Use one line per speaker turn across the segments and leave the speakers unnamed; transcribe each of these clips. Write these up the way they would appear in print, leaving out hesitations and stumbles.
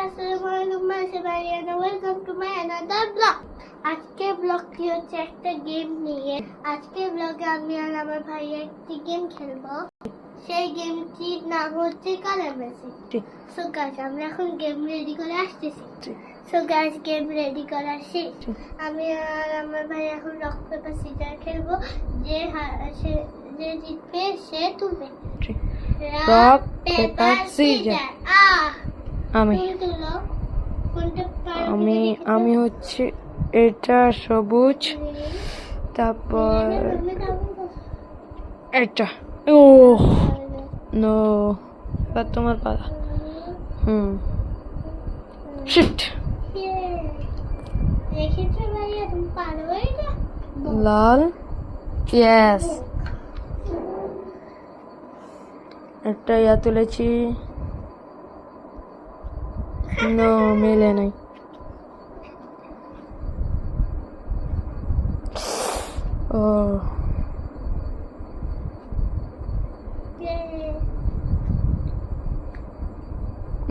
আসসালামু আলাইকুম Mariana, welcome to my another blog. আজকে ব্লগটি হচ্ছে একটা গেম নিয়ে। আজকে ব্লগে আমি আর আমার ভাই একটি গেম খেলবো। সেই গেমটির নাম হচ্ছে কালার ম্যাজিক। সো গাইস, আমরা এখন গেম রেডি করে আসতেছি। সো গাইস, গেম রেডি করা শেষ। আমি আর আমার ভাই এখন রক পেপার সিজার খেলবো। যে জিতবে সে তুলবে।
Rock paper scissor. আমি হচ্ছে এটা সবুজ, তারপর এটা। ও নো, তোমার পালা। শিট। লাল। ইয়েস, একটা ইয়া তুলেছি। নো, মেলে নাই। ও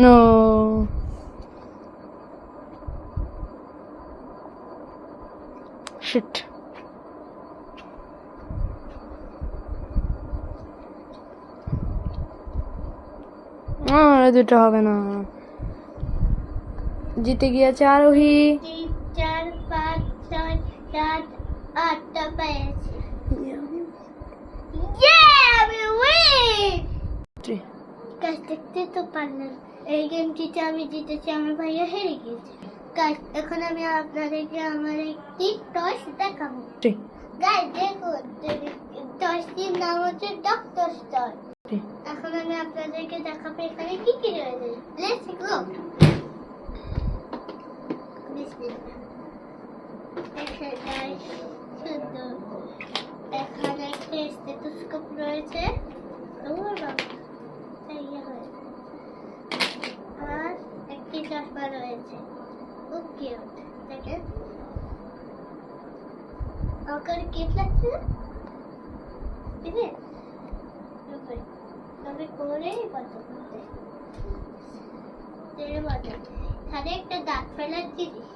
নো, শিট। দুটো হবে না। জিতে গিয়েছে আরোহী।
3, 4, 5, 6, 7, 8টা পেয়েছি। আমি উইন। গাইস, দেখতে তো পারলেন এই গেমটিতে আমি জিতেছি, আমার ভাইয়া হেরে গিয়েছে। গাইস, এখন আমি আপনাদেরকে আমার একটি টয়স দেখাবো। গাইস দেখুন, টয়সটির নাম হচ্ছে ডক্টর টয়। এখন আমি আপনাদেরকে দেখাবো এখানে কি কি রয়েছে। Let's go. এখানে একটা স্টেথোস্কোপ রয়েছে, আর একটি চশমা রয়েছে। খুব কিউট, দেখেন। আমার কিউট লাগছে না? তবে করে এখানে একটা দাঁত ফেলার জিনিস,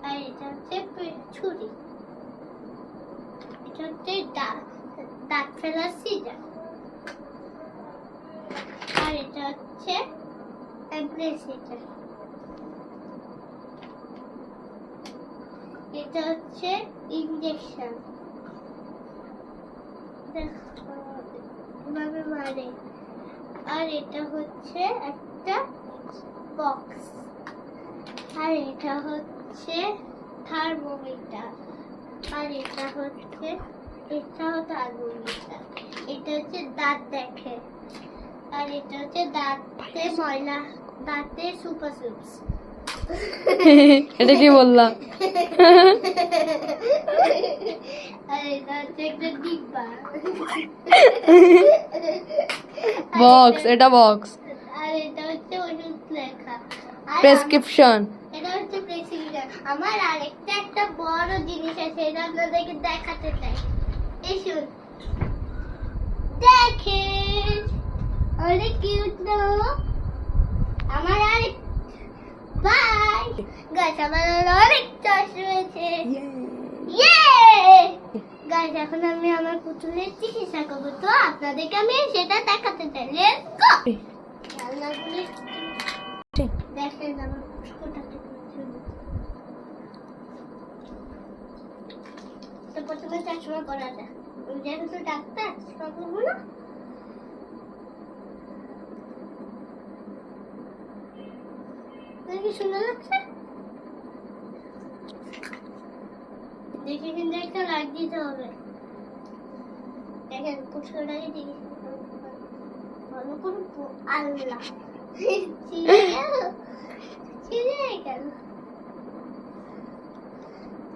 আর এটা হচ্ছে ছুরি। এটা হচ্ছে দাঁত ফেলার সিজার, আর এটা হচ্ছে অ্যাব্রেসিটার। এটা হচ্ছে ইনজেকশন, এভাবে মারে। আর এটা হচ্ছে একটা বক্স, আর এটা হচ্ছে থার্মোমিটার, আর এটা হচ্ছে এটাও থার্মোমিটার। এটা হচ্ছে দাঁত দেখে, আর এটা হচ্ছে দাঁতে ময়লা, দাঁতে সুপার সুপস।
এটা কি বললাম?
আর এটা হচ্ছে একটা ডিব্বা,
বক্স। এটা বক্স।
আর এটা হচ্ছে ওষুধ লেখা,
প্রেসক্রিপশন।
এটা হচ্ছে প্রেসক্রিপশন। আমার আরেকটা একটা বড় জিনিস আছে, এটা আপনাদেরকে দেখাতে চাই। এসুন দেখেন, অনেক কিউট না? আমার আরেক বাই গাইস, আমার অনেক চাষ রয়েছে। ইয়ে গাইস, এখন আমি আমার পুতুলের চিকিৎসা করবো, তো আপনাদেরকে আমি সেটা দেখাতে চাই। Let's go. দেখেন আমার পুষ্পটাকে। তো প্রথমে চশমা পরা যায়, যেহেতু ডাক্তার চশমা পরবো না। কি সুন্দর লাগছে দেখে, কিন্তু একটা লাইট দিতে হবে। দেখেন পুষ্পটাকে দিকে ভালো করে। আল্লাহ, ছিঁড়ে গেল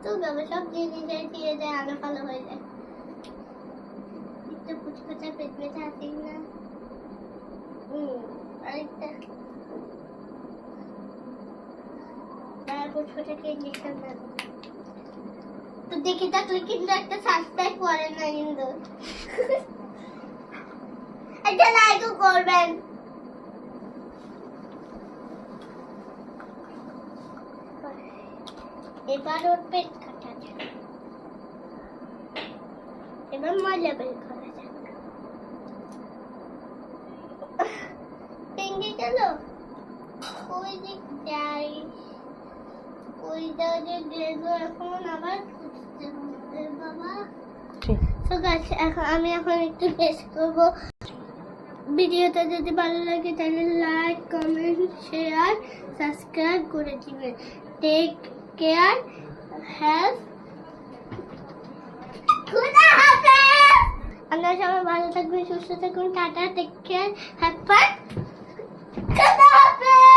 তো বাবা, সব জিনিস ছিঁড়ে যায়, আলো ফালো হয়ে যায়। একটু পুচকুচা পেট ব্যথা আছে না? আরেকটা পুচকুটাকে ইঞ্জেকশন দেবো। তো দেখে থাকলে কিন্তু একটা সাবস্ক্রাইব করেন না কিন্তু। একটা লাইকও করবেন। এবার ওর পেট কাটা যাক, এবার মজা বের করা যাক। ভেঙে গেল, ওই দিক যাই, ওইটা যে গেল, এখন আবার খুঁজতে হবে বাবা। তো গাছ আমি এখন একটু টেস্ট করবো। ভিডিওটা যদি ভালো লাগে তাহলে লাইক, কমেন্ট, শেয়ার, সাবস্ক্রাইব করে দিবেন। টেক কেয়ার, হেল্প, খুদা হাফেজ। আপনারা সবাই ভালো থাকবেন, সুস্থ থাকুন। Tata, take care, have fun, খুদা হাফেজ।